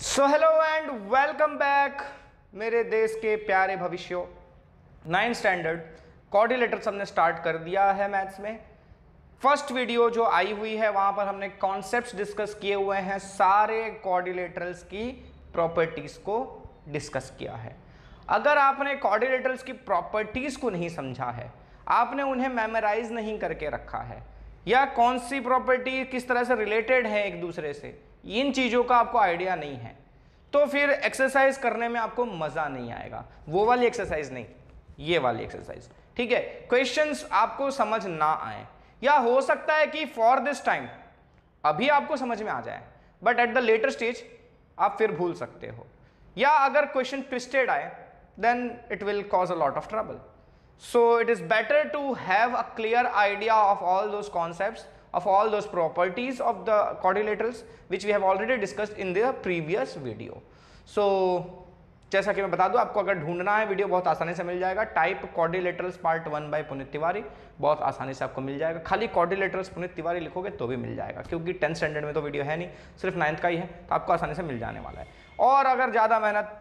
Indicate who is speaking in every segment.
Speaker 1: So hello and welcome back मेरे देश के प्यारे भविष्यों। 9th स्टैंडर्ड कोऑर्डिनेटर्स हमने स्टार्ट कर दिया है मैथ्स में। फर्स्ट वीडियो जो आई हुई है वहां पर हमने कॉन्सेप्ट्स डिस्कस किए हुए हैं, सारे कोऑर्डिनेटर्स की प्रॉपर्टीज को डिस्कस किया है। अगर आपने कोऑर्डिनेटर्स की प्रॉपर्टीज को नहीं समझा है, आपने उन्हें मेमोराइज नहीं करके रखा है, या कौन सी प्रॉपर्टी किस तरह से रिलेटेड है एक दूसरे से, इन चीजों का आपको आइडिया नहीं है, तो फिर एक्सरसाइज करने में आपको मजा नहीं आएगा। वो वाली एक्सरसाइज नहीं, ये वाली एक्सरसाइज, ठीक है। क्वेश्चंस आपको समझ ना आए, या हो सकता है कि फॉर दिस टाइम अभी आपको समझ में आ जाए, but at the later stage आप फिर भूल सकते हो, या अगर क्वेश्चन ट्विस्टेड आए then it will cause a lot of trouble. So it is better to have a clear idea of all those concepts, of all those properties of the quadrilaterals which we have already discussed in the previous video. So जैसा कि मैं बता दूं, आपको अगर ढूंढना है video बहुत आसानी से मिल जाएगा। Type quadrilaterals part 1 by Puneet Tiwari, बहुत आसानी से आपको मिल जाएगा। खाली क्वाड्रिलेटरल्स पुनीत तिवारी लिखोगे तो भी मिल जाएगा, क्योंकि 10th स्टैंडर्ड में तो वीडियो है नहीं, सिर्फ 9th का ही है, तो आपको आसानी से मिल जाने वाला है। और अगर ज़्यादा मेहनत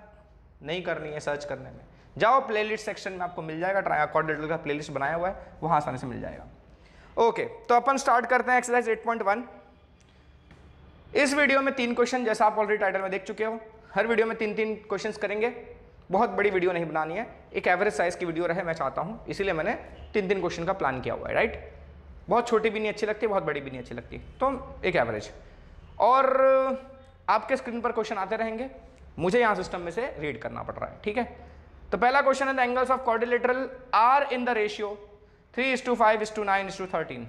Speaker 1: नहीं करनी है सर्च करने में, जाओ प्लेलिस्ट सेक्शन में, आपको मिल जाएगा, कोऑर्डिनेटर का प्लेलिस्ट बनाया हुआ है, वहां आसानी से मिल जाएगा। ओके, तो अपन स्टार्ट करते हैं एक्सरसाइज 8.1। इस वीडियो में 3 क्वेश्चन, जैसा आप ऑलरेडी टाइटल में देख चुके हो, हर वीडियो में 3-3 क्वेश्चंस करेंगे। बहुत बड़ी वीडियो नहीं बनानी है, एक एवरेज साइज की वीडियो रहे मैं चाहता हूं, इसीलिए मैंने 3-3 क्वेश्चन का प्लान किया हुआ है, राइट। बहुत छोटी भी नहीं अच्छी लगती, बहुत बड़ी भी नहीं अच्छी लगती, तो एक एवरेज। और आपके स्क्रीन पर क्वेश्चन आते रहेंगे, मुझे यहां सिस्टम में से रीड करना पड़ रहा है, ठीक है। तो पहला क्वेश्चन है, the angles of quadrilateral are in the ratio 3:5:9:13।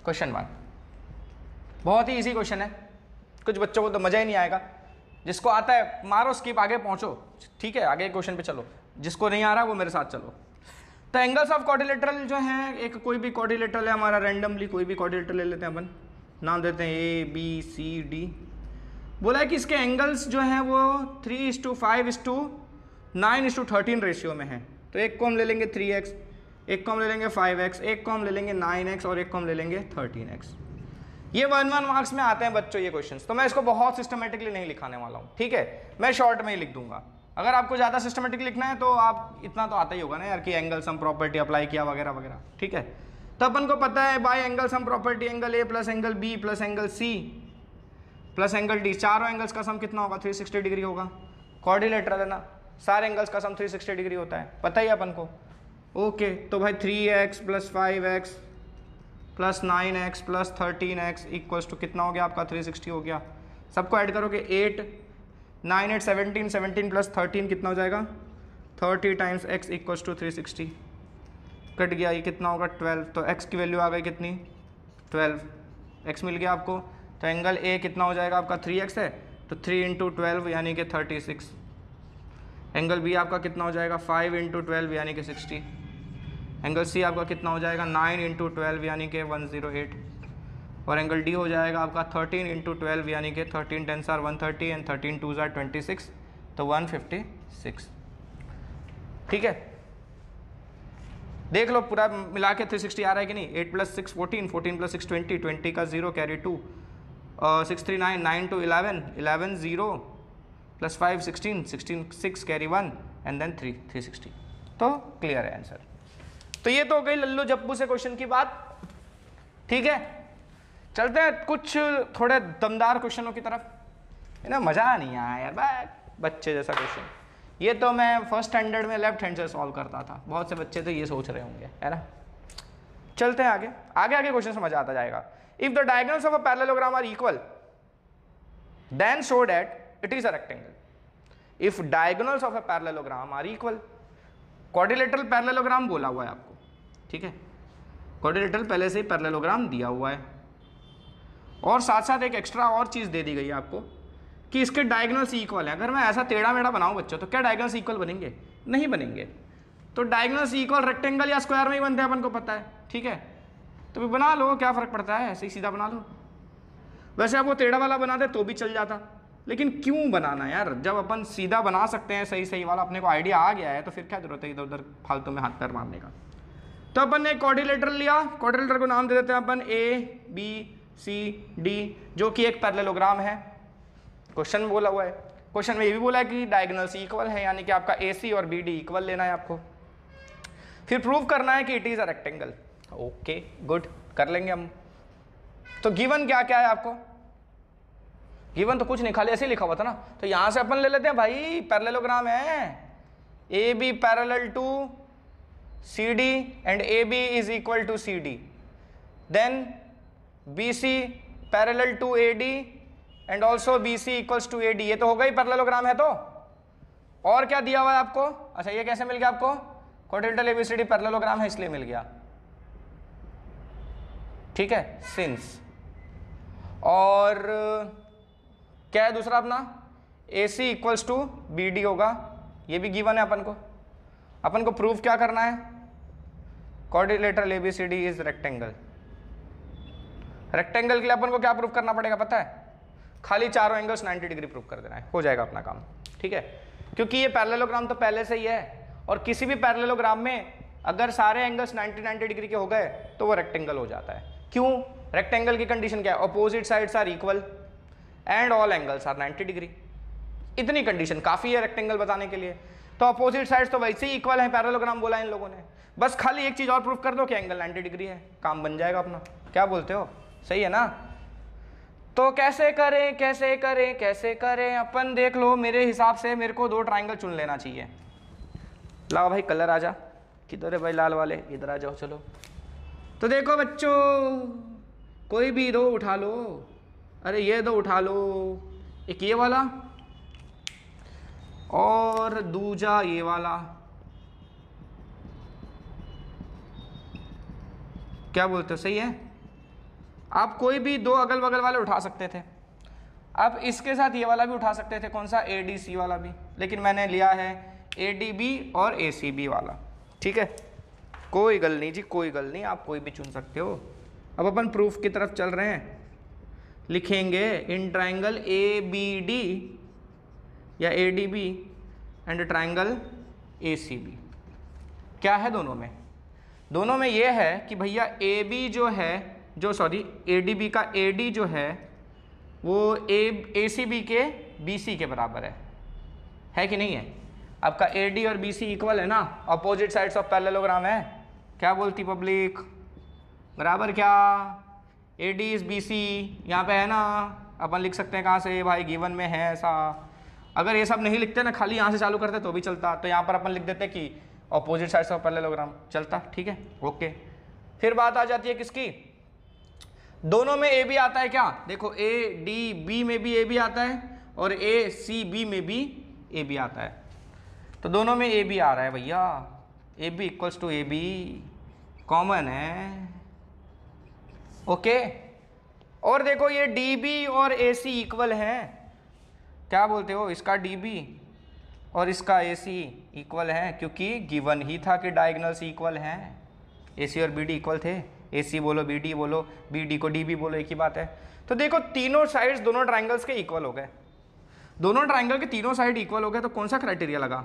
Speaker 1: Question 1 बहुत ही इजी क्वेश्चन है, कुछ बच्चों को तो मजा ही नहीं आएगा। जिसको आता है मारो स्किप, आगे पहुंचो, ठीक है, आगे क्वेश्चन पे चलो। जिसको नहीं आ रहा वो मेरे साथ चलो। तो एंगल्स ऑफ क्वाड्रिलेटरल जो है, एक कोई भी क्वाड्रिलेटरल है हमारा, रैंडमली कोई भी क्वाड्रिलेटरल ले लेते हैं अपन, नाम देते हैं ABCD। बोला है कि इसके एंगल्स जो हैं वो 3:5:9:13 रेशियो में है। तो एक को हम ले लेंगे 3x, एक को हम ले लेंगे 5x, एक को हम ले लेंगे 9x और एक को हम ले लेंगे 13x। ये 1-1 मार्क्स में आते हैं बच्चों ये क्वेश्चंस, तो मैं इसको बहुत सिस्टमेटिकली नहीं लिखाने वाला हूँ, ठीक है, मैं शॉर्ट में ही लिख दूंगा। अगर आपको ज़्यादा सिस्टमेटिक लिखना है तो आप इतना तो आता ही होगा ना यार, कि एंगल सम प्रॉपर्टी अप्लाई किया वगैरह वगैरह, ठीक है। तो अपन को पता है bye angle sum property angle A plus angle B plus angle C plus angle D, चारों एंगल्स का सम कितना होगा? 360 डिग्री होगा। क्वाड्रिलेटरल है ना, सारे एंगल्स का सम 360 डिग्री होता है, पता ही अपन को। ओके, तो भाई 3x plus 5x plus 9x plus 13x equals to कितना हो गया आपका? 360 हो गया। सबको ऐड करोगे 8 9 8 17 17 प्लस 13 कितना हो जाएगा? 30 टाइम्स x इक्वल्स टू 360। कट गया, ये कितना होगा? 12। तो x की वैल्यू आ गई कितनी? 12। x मिल गया आपको। तो एंगल A कितना हो जाएगा आपका? 3x है, तो 3 × 12 यानी कि 36। एंगल B आपका कितना हो जाएगा? 5 × 12 यानी कि 60। एंगल C आपका कितना हो जाएगा? 9 × 12 यानी कि 108। और एंगल D हो जाएगा आपका 13 × 12 यानी कि 13 10s are 130 and 13 2s are 26, तो 156। ठीक है, देख लो पूरा मिला के 360 आ रहा है कि नहीं। 8 + 6 14, 14 + 6 20, 20 का 0 carry 2, 6 3 9, 9 2 11, 11 0 plus 5 16, 16 6 carry 1 and then 3, 360। तो क्लियर है आंसर। तो ये तो हो गई लल्लू जप्पू से क्वेश्चन की बात, ठीक है। चलते हैं कुछ थोड़े दमदार क्वेश्चनों की तरफ, है ना। मजा नहीं आया यार, बच्चे जैसा क्वेश्चन। ये तो मैं फर्स्ट स्टैंडर्ड में लेफ्ट हैंड से सॉल्व करता था, बहुत से बच्चे तो ये सोच रहे होंगे, है ना। चलते हैं आगे, आगे आगे क्वेश्चन से मजा आता जाएगा। If the diagonals of a parallelogram are equal then show that it is a rectangle. If diagonals of a parallelogram are equal, quadrilateral parallelogram बोला हुआ है आपको, ठीक है। क्वाड्रिलेटरल पहले से ही पैरेललोग्राम दिया हुआ है, और साथ साथ एक एक्स्ट्रा और चीज दे दी गई है आपको कि इसके डायगोनल्स इक्वल है। अगर मैं ऐसा टेढ़ा मेढ़ा बनाऊं बच्चों, तो क्या डायगोनल्स इक्वल बनेंगे? नहीं बनेंगे। तो डायगोनल्स इक्वल रेक्टेंगल या स्क्वायर में ही बनते हैं, अपन को पता है, ठीक है। तो भी बना लो, क्या फर्क पड़ता है, ऐसे ही सीधा बना लो। वैसे आप वो टेढ़ा वाला बना दे तो भी चल जाता, लेकिन क्यों बनाना यार, जब अपन सीधा बना सकते हैं सही सही वाला, अपने को आइडिया आ गया है, तो फिर क्या जरूरत है इधर उधर फालतू में हाथ पैर मारने का। तो अपन ने क्वाड्रिलेटरल लिया, क्वाड्रिलेटरल को नाम दे देते हैं अपन A B C D, जो कि एक पैरेललोग्राम है। क्वेश्चन में बोला हुआ है, क्वेश्चन में ये भी बोला है कि डायगोनल्स इक्वल है, यानी कि आपका AC और BD इक्वल लेना है आपको। फिर प्रूव करना है कि it is a rectangle. Okay good, कर लेंगे हम। तो गिवन क्या क्या है आपको? गिवन तो कुछ नहीं, खाली ऐसे ही लिखा हुआ था ना, तो यहां से अपन ले लेते हैं भाई, पैरेललोग्राम है AB parallel to CD and AB is equal to CD, then BC parallel to AD and also BC equals to AD। ये तो होगा ही पैरेललोग्राम है। तो और क्या दिया हुआ है आपको? अच्छा ये कैसे मिल गया आपको? क्वाड्रिलेटरल ABCD पैरेललोग्राम है इसलिए मिल गया, ठीक है, सिंस। और क्या है दूसरा अपना? AC इक्वल्स टू BD होगा, ये भी गिवन है अपन को प्रूफ क्या करना है? Quadrilateral ABCD is rectangle. Rectangle के लिए अपन को क्या प्रूफ करना पड़ेगा पता है? खाली चारों एंगल्स 90 डिग्री प्रूफ कर देना है, हो जाएगा अपना काम, ठीक है। क्योंकि ये पैरेललोग्राम तो पहले से ही है, और किसी भी पैरेललोग्राम में अगर सारे एंगल्स 90 डिग्री के हो गए तो वो रेक्टेंगल हो जाता है। क्यों? रेक्टेंगल की कंडीशन क्या है? Opposite sides are equal and all angles are 90 degree. इतनी कंडीशन काफी है रेक्टेंगल बताने के लिए। तो अपोजिट साइड्स तो वैसे ही इक्वल है, पैरेललोग्राम बोला इन लोगों ने, बस खाली एक चीज और प्रूफ कर दो कि एंगल 90 डिग्री है, काम बन जाएगा अपना। क्या बोलते हो? सही है ना? तो कैसे करें कैसे करें कैसे करें? अपन देख लो, मेरे हिसाब से मेरे को 2 ट्राइंगल चुन लेना चाहिए। लाओ भाई कलर आ जा, किधर है भाई लाल वाले, इधर आ जाओ। चलो तो देखो बच्चों, कोई भी 2 उठा लो। अरे ये 2 उठा लो, एक ये वाला और दूजा ये वाला। क्या बोलते हो? सही है। आप कोई भी 2 अगल बगल वाले उठा सकते थे। अब इसके साथ ये वाला भी उठा सकते थे, कौन सा? ADC वाला भी, लेकिन मैंने लिया है ADB और ACB वाला, ठीक है। कोई गल नहीं जी, कोई गल नहीं, आप कोई भी चुन सकते हो। अब अपन प्रूफ की तरफ चल रहे हैं। लिखेंगे इन ट्राइंगल ABD या ADB एंड ट्राइंगल ACB। क्या है दोनों में? दोनों में ये है कि भैया AB जो है, ADB का AD जो है वो ACB के BC के बराबर है कि नहीं है? आपका AD और BC इक्वल है ना, अपोजिट साइड्स ऑफ पैरेललोग्राम है। क्या बोलती पब्लिक? बराबर क्या? AD इज BC यहाँ पे है ना, अपन लिख सकते हैं कहाँ से भाई? गिवन में है ऐसा। अगर ये सब नहीं लिखते ना, खाली यहाँ से चालू करते तो भी चलता, तो यहाँ पर अपन लिख देते कि अपोजिट साइड्स ऑफ पैरेललोग्राम, चलता, ठीक है, ओके। फिर बात आ जाती है किसकी? दोनों में AB आता है क्या? देखो ADB में भी AB आता है और ACB में भी AB आता है, तो दोनों में AB आ रहा है भैया। AB equals to AB common है, ओके। और देखो ये DB और AC इक्वल हैं। क्या बोलते हो? इसका DB और इसका AC इक्वल है, क्योंकि गिवन ही था कि डायगोनल्स इक्वल हैं। AC और BD इक्वल थे, AC बोलो BD बोलो, BD को DB बोलो, एक ही बात है। तो देखो तीनों साइड्स दोनों ट्राइंगल्स के इक्वल हो गए, दोनों ट्राइंगल के तीनों साइड इक्वल हो गए। तो कौन सा क्राइटेरिया लगा?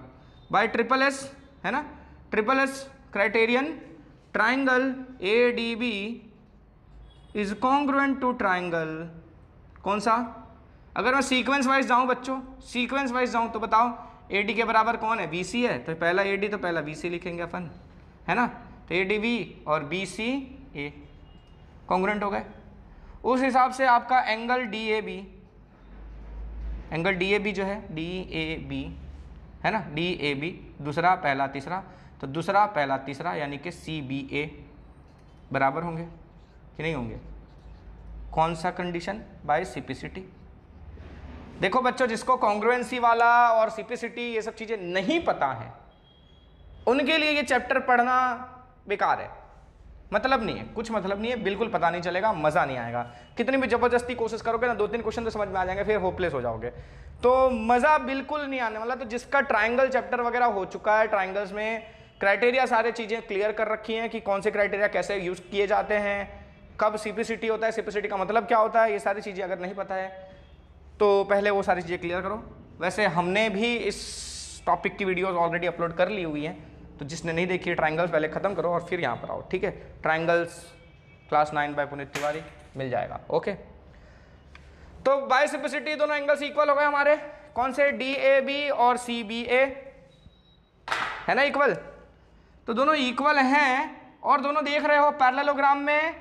Speaker 1: बाय SSS है ना, SSS criterion, triangle ADB is congruent to triangle. कौन सा? अगर मैं सीक्वेंस वाइज जाऊं बच्चों, सीक्वेंस वाइज जाऊं तो बताओ AD के बराबर कौन है? BC है, तो पहला AD तो पहला BC लिखेंगे अपन, है ना। तो ADB और BC A कॉन्ग्रुएंट हो गए। उस हिसाब से आपका एंगल DAB जो है DAB है ना, DAB दूसरा पहला तीसरा, तो दूसरा पहला तीसरा यानी कि CBA बराबर होंगे कि नहीं होंगे? कौन सा कंडीशन? बाय सिपिसिटी। देखो बच्चों, जिसको कॉन्ग्रुएंसी वाला और सिपिसिटी ये सब चीजें नहीं पता है, उनके लिए ये चैप्टर पढ़ना बेकार है, मतलब नहीं है, कुछ मतलब नहीं है, बिल्कुल पता नहीं चलेगा, मजा नहीं आएगा। कितनी भी जबरदस्ती कोशिश करोगे ना, 2-3 क्वेश्चन तो समझ में आ जाएंगे, फिर होपलेस हो जाओगे, तो मजा बिल्कुल नहीं आने वाला। तो जिसका ट्राइंगल चैप्टर वगैरह हो चुका है, ट्राइंगल्स में क्राइटेरिया सारी चीजें क्लियर कर रखी हैं कि कौन से क्राइटेरिया कैसे यूज किए जाते हैं, कब सिपिसिटी होता है, सिपिसिटी का मतलब क्या होता है, ये सारी चीजें अगर नहीं पता है तो पहले वो सारी चीजें क्लियर करो। वैसे हमने भी इस टॉपिक की वीडियोस ऑलरेडी अपलोड कर ली हुई हैं, तो जिसने नहीं देखी ट्राइंगल्स पहले खत्म करो और फिर यहाँ पर आओ, ठीक है। Triangles class 9 by Puneet Tiwari मिल जाएगा, ओके। तो बाइसेप्सिटी दोनों एंगल्स इक्वल हो गए हमारे, कौन से, डी ए बी और सी बी ए, है ना इक्वल। तो दोनों इक्वल हैं और दोनों देख रहे हो पैरेललोग्राम में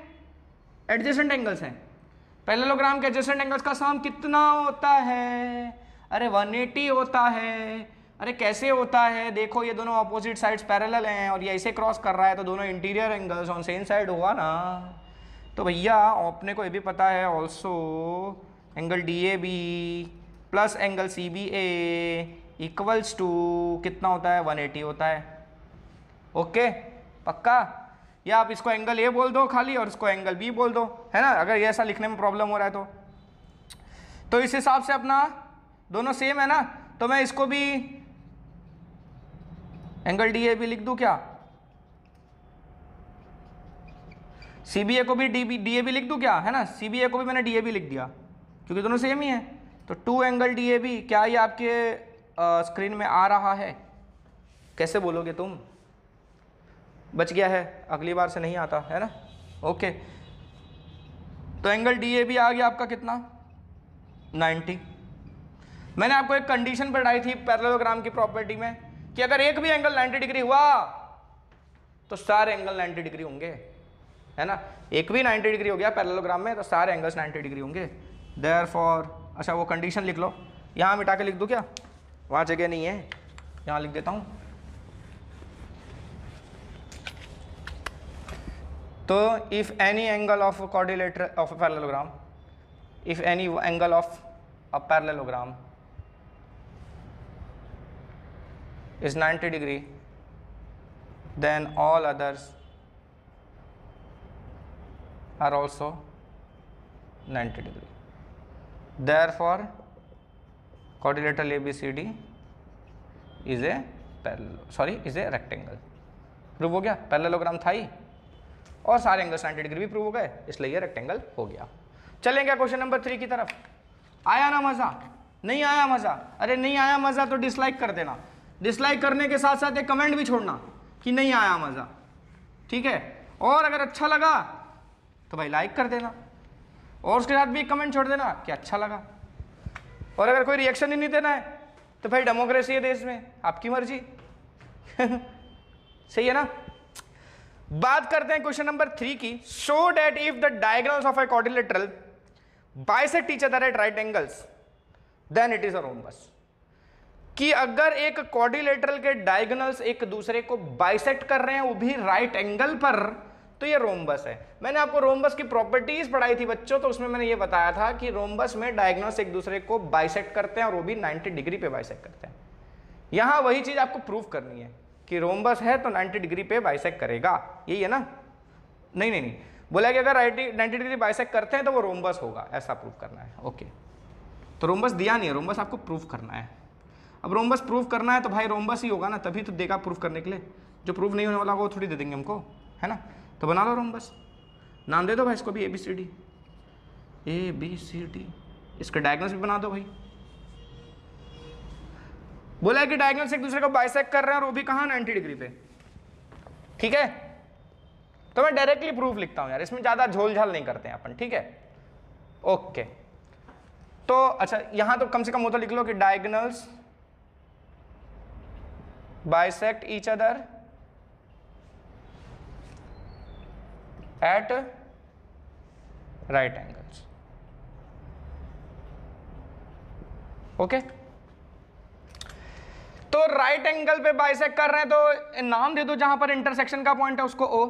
Speaker 1: एडजेसेंट एंगल्स हैं। पैरेललोग्राम के एडजेसेंट एंगल्स का सम कितना होता है, अरे 180 होता है। अरे कैसे होता है, देखो ये दोनों अपोजिट साइड्स पैरेलल हैं और ये ऐसे क्रॉस कर रहा है तो दोनों interior angles on same side हुआ ना। तो भैया अपने को ये भी पता है also angle D A B plus angle C B A equals to कितना होता है, 180 होता है। ओके पक्का, या आप इसको एंगल ए बोल दो खाली और इसको एंगल बी बोल दो, है ना, अगर ये ऐसा लिखने में प्रॉब्लम हो रहा है तो इस हिसाब से अपना दोनों सेम है ना, तो मैं इसको भी एंगल डी ए बी लिख दूं क्या, सी बी ए को भी डी ए बी लिख दूं क्या, है ना, सी बी ए को भी मैंने डी ए बी लिख दिया क्योंकि दोनों सेम ही है। तो 2 एंगल डी ए बी, क्या ये आपके स्क्रीन में आ रहा है, कैसे बोलोगे तुम, बच गया है, अगली बार से नहीं आता है ना। ओके तो एंगल डी ए बी आ गया आपका कितना, 90। मैंने आपको एक कंडीशन पढ़ाई थी पैरेललोग्राम की प्रॉपर्टी में कि अगर एक भी एंगल 90 डिग्री हुआ तो सारे एंगल 90 डिग्री होंगे, है ना, एक भी 90 डिग्री हो गया पैरेललोग्राम में तो सारे एंगल्स 90 डिग्री होंगे। देयरफॉर, अच्छा वो कंडीशन लिख लो, यहाँ मिटा के लिख दूँ क्या, वहाँ जगह नहीं है, यहाँ लिख देता हूँ। तो if any angle of quadrilateral of parallelogram, if any angle of a parallelogram is 90 degree, then all others are also 90 degree. Therefore, quadrilateral ABCD is a is a rectangle. Prove हो गया, पैरेललोग्राम था ही और सारे angles 90 degree भी prove हो गए, इसलिए ये रेक्टेंगल हो गया। चलेंगे क्वेश्चन नंबर 3 की तरफ। आया ना मजा, नहीं आया मजा, अरे नहीं आया मजा तो डिसलाइक कर देना, डिसलाइक करने के साथ साथ एक कमेंट भी छोड़ना कि नहीं आया मजा, ठीक है, और अगर अच्छा लगा तो भाई लाइक कर देना और उसके साथ भी एक कमेंट छोड़ देना कि अच्छा लगा, और अगर कोई रिएक्शन ही नहीं देना है तो भाई डेमोक्रेसी है देश में, आपकी मर्जी सही है ना। बात करते हैं क्वेश्चन नंबर 3 की। Show that if the diagonals of a quadrilateral bisect each other at right angles then it is a rhombus. कि अगर एक क्वाड्रिलेटरल के डायगोनल्स एक दूसरे को बाइसेक्ट कर रहे हैं वो भी राइट एंगल पर, तो ये रोम्बस है। मैंने आपको रोम्बस की प्रॉपर्टीज पढ़ाई थी बच्चों, तो उसमें मैंने ये बताया था कि रोम्बस में डायगोनल्स एक दूसरे को बाइसेक्ट करते हैं और वो भी 90 डिग्री पे बाइसेक्ट करते हैं। यहां वही चीज आपको प्रूव करनी है कि रोम्बस है तो 90 डिग्री पे बाइसेक्ट करेगा, यही है ना। नहीं बोला कि अगर 90 डिग्री बाइसेक्ट करते हैं तो वो रोम्बस होगा, ऐसा प्रूव करना है। ओके तो रोम्बस दिया नहीं है, रोम्बस आपको प्रूव करना है। अब रोम्बस प्रूव करना है तो भाई रोम्बस ही होगा ना, तभी तो देगा प्रूव करने के लिए, जो प्रूव नहीं होने वाला वो थोड़ी दे देंगे हमको, है ना। तो बना लो रोम्बस, नाम दे दो भाई इसको भी ABCD, ABCD, इसके डायगोनल्स भी बना दो भाई। बोला है कि डायगोनल्स एक दूसरे को बाइसेक्ट कर रहे हैं और वो भी कहाँ 90 डिग्री पे, ठीक है। तो मैं डायरेक्टली प्रूफ लिखता हूं यार, इसमें ज्यादा झोल झाल नहीं करते हैं अपन, ठीक है। ओके तो अच्छा यहां तो कम से कम वो तो लिख लो कि diagonals bisect each other at right angles. Okay तो राइट एंगल पे बाइसेक्ट कर रहे हैं तो नाम दे दो जहां पर इंटरसेक्शन का पॉइंट है उसको O।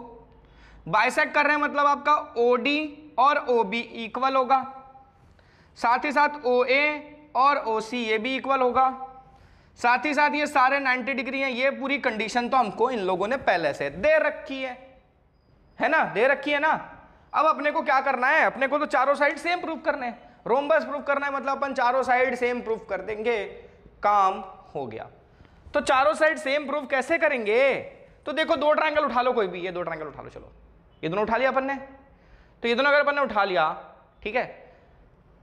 Speaker 1: बाइसेक्ट कर रहे हैं मतलब आपका OD और OB इक्वल होगा, साथ ही साथ OA और OC ये भी इक्वल होगा, साथ ही साथ ये सारे 90 डिग्री हैं। ये पूरी कंडीशन तो हमको इन लोगों ने पहले से दे रखी है ना, दे रखी है ना। अब अपने को क्या करना है, अपने को तो चारों साइड सेम प्रूफ करने हैं, रोम्बस प्रूफ करना है, मतलब अपन चारों साइड सेम प्रूफ कर देंगे, काम हो गया। तो चारों साइड सेम प्रूफ कैसे करेंगे, तो देखो दो ट्रायंगल उठा लो, कोई भी ये दो ट्रायंगल उठा लो, चलो ये दोनों उठा लिया अपन ने, तो ये दोनों अगर अपन ने उठा लिया, ठीक है,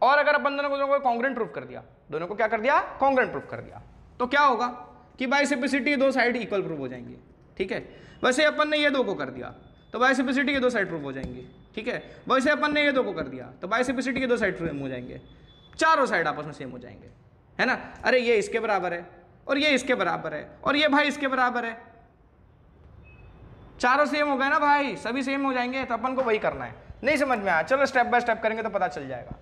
Speaker 1: और अगर अपन दोनों को कॉन्ग्रुएंट प्रूफ कर दिया, दोनों को क्या कर दिया, कॉन्ग्रुएंट प्रूफ कर दिया, तो क्या होगा कि बाइसेप्सिटी दो साइड इक्वल प्रूफ हो जाएंगे, ठीक है। वैसे अपन ने ये दो को कर दिया तो बाइसेप्सिटी के दो साइड प्रूफ हो जाएंगे, ठीक है। वैसे अपन ने ये दो को कर दिया तो बाइसेप्सिटी के दो साइड प्रूफ हो जाएंगे, चारों साइड आपस में सेम हो जाएंगे, है ना। अरे ये इसके बराबर है और ये इसके बराबर है और ये भाई इसके बराबर है, चारों सेम हो गए ना भाई, सभी सेम हो जाएंगे। तो अपन को वही करना है। नहीं समझ में आया, चलो स्टेप बाय स्टेप करेंगे तो पता चल जाएगा।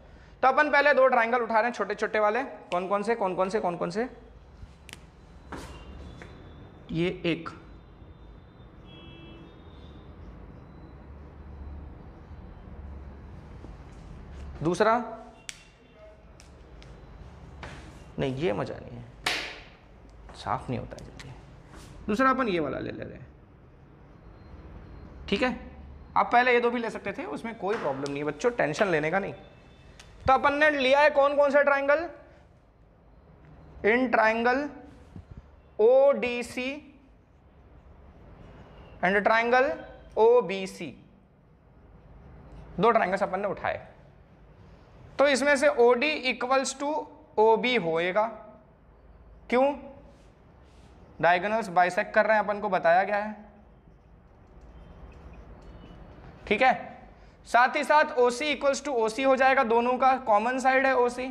Speaker 1: तो अपन पहले दो ट्राइंगल उठा रहे हैं छोटे छोटे वाले, कौन कौन से कौन कौन से कौन कौन से, ये एक, दूसरा नहीं, ये मजा नहीं है, साफ नहीं होता है जल्दी। दूसरा अपन ये वाला ले ले रहे हैं, ठीक है। आप पहले ये दो भी ले सकते थे, उसमें कोई प्रॉब्लम नहीं है बच्चों, टेंशन लेने का नहीं। तो अपन ने लिया है कौन कौन सा triangle, in triangle ODC and triangle OBC, दो ट्राइंगल्स अपन ने उठाए। तो इसमें से OD इक्वल्स टू OB होएगा, क्यों, डायगोनल्स बाइसेक्ट कर रहे हैं, अपन को बताया गया है, ठीक है। साथ ही साथ OC इक्वल्स टू OC हो जाएगा, दोनों का कॉमन साइड है OC,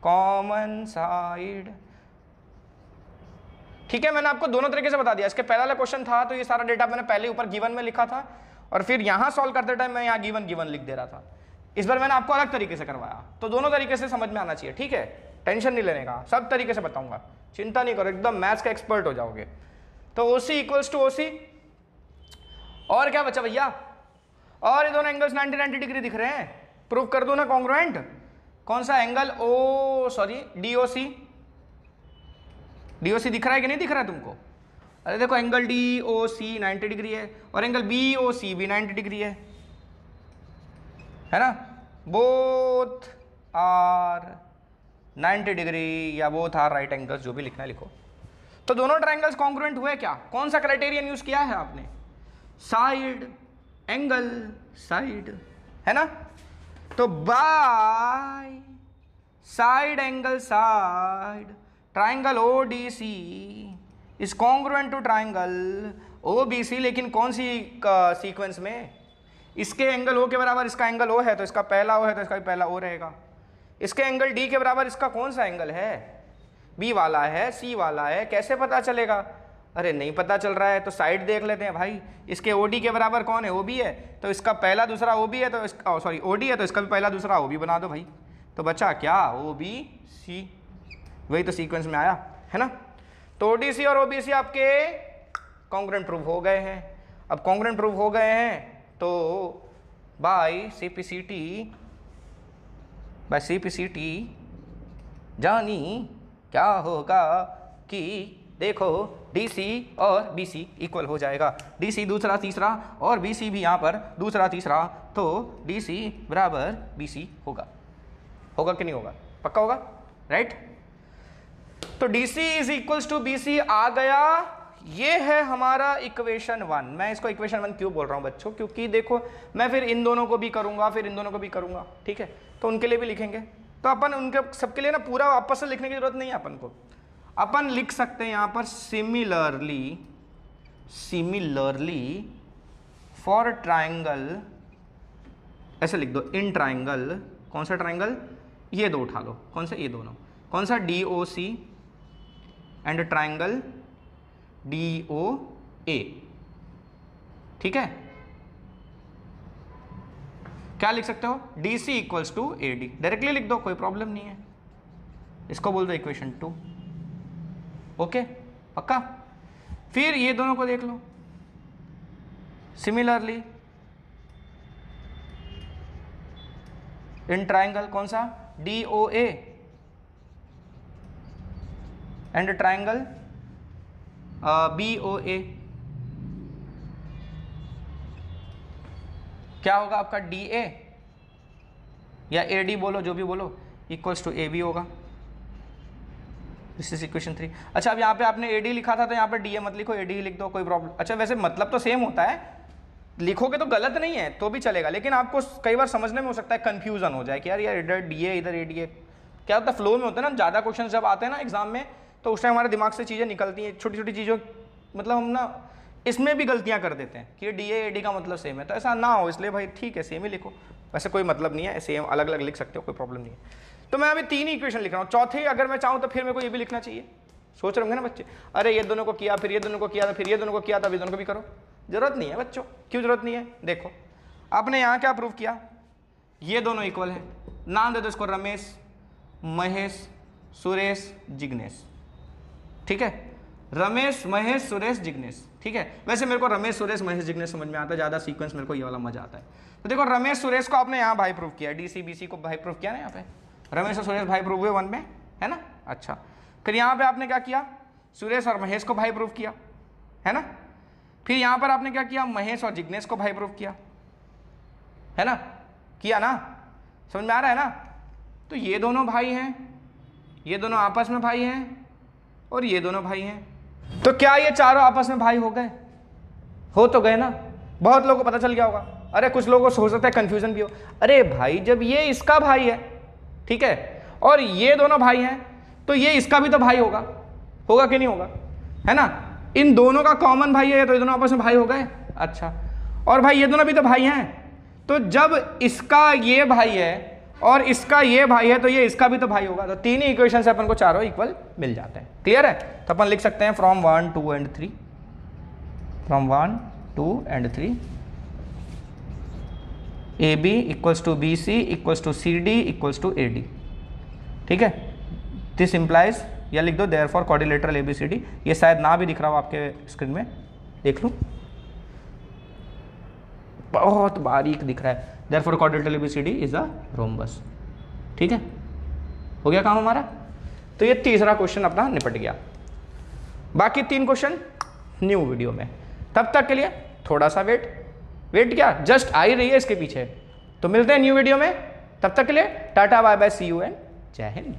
Speaker 1: कॉमन साइड, ठीक है। मैंने आपको दोनों तरीके से बता दिया। इसके पहला वाला क्वेश्चन था तो ये सारा डेटा मैंने पहले ऊपर गिवन में लिखा था और फिर यहां सॉल्व करते टाइम मैं यहां गिवन लिख दे रहा था। इस बार मैंने आपको अलग तरीके से करवाया, तो दोनों तरीके से समझ में आना चाहिए, ठीक है। टेंशन नहीं लेने का, सब तरीके से बताऊंगा, चिंता नहीं करो, एकदम मैथ्स का एक्सपर्ट हो जाओगे। तो OC इक्वल्स टू OC, और क्या बचा भैया, और ये दोनों एंगल्स 90 डिग्री दिख रहे हैं, प्रूफ कर दो ना कॉन्ग्रुएंट। कौन सा एंगल DOC दिख रहा है कि नहीं दिख रहा है तुमको, अरे देखो एंगल DOC 90 डिग्री है और एंगल BOC भी 90 डिग्री है ना। बोथ आर 90 डिग्री या बोथ आर राइट एंगल्स, जो भी लिखना है लिखो। तो दोनों ट्राइंगल्स कॉन्ग्रुएंट हुए क्या, कौन सा क्राइटेरियन यूज किया है आपने, साइड एंगल साइड, है ना। तो by side angle side triangle ODC is congruent to triangle OBC, लेकिन कौन सी सीक्वेंस में, इसके एंगल O के बराबर इसका एंगल O है तो इसका पहला O है तो इसका भी पहला O रहेगा। इसके एंगल D के बराबर इसका कौन सा एंगल है, B वाला है C वाला है, कैसे पता चलेगा, अरे नहीं पता चल रहा है तो साइड देख लेते हैं भाई। इसके OD के बराबर कौन है, OB है, तो इसका पहला दूसरा OB है, तो इसका OD है तो इसका भी पहला दूसरा OB बना दो भाई। तो बचा क्या, OBC, वही तो सीक्वेंस में आया, है ना। तो ODC और OBC आपके कॉन्ग्रुएंट प्रूव हो गए हैं। अब कॉन्ग्रुएंट प्रूव हो गए हैं तो बाय CPCT जानी क्या होगा कि देखो DC और BC इक्वल हो जाएगा, DC दूसरा तीसरा और BC भी यहाँ पर दूसरा तीसरा, तो DC बराबर BC होगा कि नहीं होगा, पक्का होगा, राइट। तो DC is equals to BC आ गया, ये है हमारा इक्वेशन 1। मैं इसको इक्वेशन 1 क्यों बोल रहा हूँ बच्चों, क्योंकि देखो मैं फिर इन दोनों को भी करूंगा, फिर इन दोनों को भी करूंगा, ठीक है, तो उनके लिए भी लिखेंगे। तो अपन उनके सबके लिए ना पूरा वापस से लिखने की जरूरत नहीं है अपन को, अपन लिख सकते हैं यहाँ पर सिमिलरली फॉर ट्राइंगल, ऐसे लिख दो, इन ट्राइंगल, कौन सा ट्राइंगल, ये दो उठा लो, कौन सा, ये दोनों, कौन सा, DOC एंड ट्राइंगल DOA, ठीक है। क्या लिख सकते हो, DC equals to AD, directly लिख दो, कोई प्रॉब्लम नहीं है, इसको बोल दो इक्वेशन 2, ओके, पक्का। फिर ये दोनों को देख लो, सिमिलरली इन ट्राइंगल, कौन सा, DOA एंड ट्राइंगल BOA, क्या होगा आपका, DA या AD बोलो, जो भी बोलो, इक्वल्स टू AB होगा। This is equation 3। अच्छा, अब यहाँ पे आपने AD लिखा था तो यहाँ पे DA मत लिखो, AD ही लिख दो, कोई प्रॉब्लम। अच्छा, वैसे मतलब तो सेम होता है, लिखोगे तो गलत नहीं है तो भी चलेगा, लेकिन आपको कई बार समझने में हो सकता है कंफ्यूजन हो जाए कि यार इधर DA इधर AD है, क्या होता है, फ्लो में होता है ना, ज़्यादा क्वेश्चन जब आते हैं ना एग्जाम में तो उस टाइम हमारे दिमाग से चीज़ें निकलती हैं, छोटी छोटी चीज़ों, मतलब हम ना इसमें भी गलतियां कर देते हैं कि DA AD का मतलब सेम है, तो ऐसा ना हो, इसलिए भाई ठीक है सेम ही लिखो, वैसे कोई मतलब नहीं है, सेम अलग अलग लिख सकते हो, कोई प्रॉब्लम नहीं है। तो मैं अभी 3 ही इक्वेशन लिख रहा हूँ, चौथे अगर मैं चाहूँ तो फिर मेरे को ये भी लिखना चाहिए। सोच रहे होंगे ना बच्चे, अरे ये दोनों को किया, फिर ये दोनों को किया, फिर ये दोनों को किया, तब ये दोनों को भी करो। जरूरत नहीं है बच्चों। क्यों जरूरत नहीं है? देखो आपने यहाँ क्या प्रूव किया, ये दोनों इक्वल है। नाम दे दो इसको रमेश, महेश, सुरेश, जिग्नेश। ठीक है, रमेश, महेश, सुरेश, जिग्नेश। ठीक है, वैसे मेरे को रमेश, सुरेश, महेश, जिग्नेश समझ में आता है, ज़्यादा सीक्वेंस मेरे को ये वाला मजा आता है। तो देखो रमेश सुरेश को आपने यहाँ भाई प्रूव किया, डीसी बीसी को भाई प्रूव किया ना, यहाँ पे रमेश और सुरेश भाई प्रूव हुए 1 में, है ना। अच्छा, फिर यहाँ पे आपने क्या किया, सुरेश और महेश को भाई प्रूव किया, है ना। फिर यहाँ पर आपने क्या किया, महेश और जिग्नेश को भाई प्रूव किया, है ना, किया ना, समझ में आ रहा है ना। तो ये दोनों भाई हैं, ये दोनों आपस में भाई हैं, और ये दोनों भाई हैं। तो क्या ये चारों आपस में भाई हो गए? हो तो गए ना। बहुत लोगों को पता चल गया होगा। अरे कुछ लोगों को हो सकता है कंफ्यूजन भी हो, अरे भाई जब ये इसका भाई है, ठीक है, और ये दोनों भाई हैं, तो ये इसका भी तो भाई होगा, होगा कि नहीं होगा, है ना। इन दोनों का कॉमन भाई है, तो ये दोनों आपस में भाई हो गए। अच्छा, और भाई ये दोनों भी तो भाई हैं, तो जब इसका ये भाई है और इसका ये भाई है, तो ये इसका भी तो भाई होगा। तो 3 ही इक्वेशन से अपन को चारों इक्वल मिल जाते हैं। क्लियर है? तो अपन लिख सकते हैं from 1, 2 and 3, from 1, 2 and 3, AB equals to BC equals to CD equals to AD। ठीक है, दिस इंप्लाइज, या लिख दो देयरफॉर क्वाड्रिलेटरल ABCD। ये शायद ना भी दिख रहा हो आपके स्क्रीन में, देख लो, बहुत बारीक दिख रहा है। Therefore quadrilateral ABCD is a rhombus. ठीक है, हो गया काम हमारा। तो ये तीसरा क्वेश्चन अपना निपट गया। बाकी 3 क्वेश्चन न्यू वीडियो में। तब तक के लिए थोड़ा सा वेट क्या, जस्ट आ ही रही है इसके पीछे। तो मिलते हैं न्यू वीडियो में, तब तक के लिए tata bye bye, see you and जय हिंद।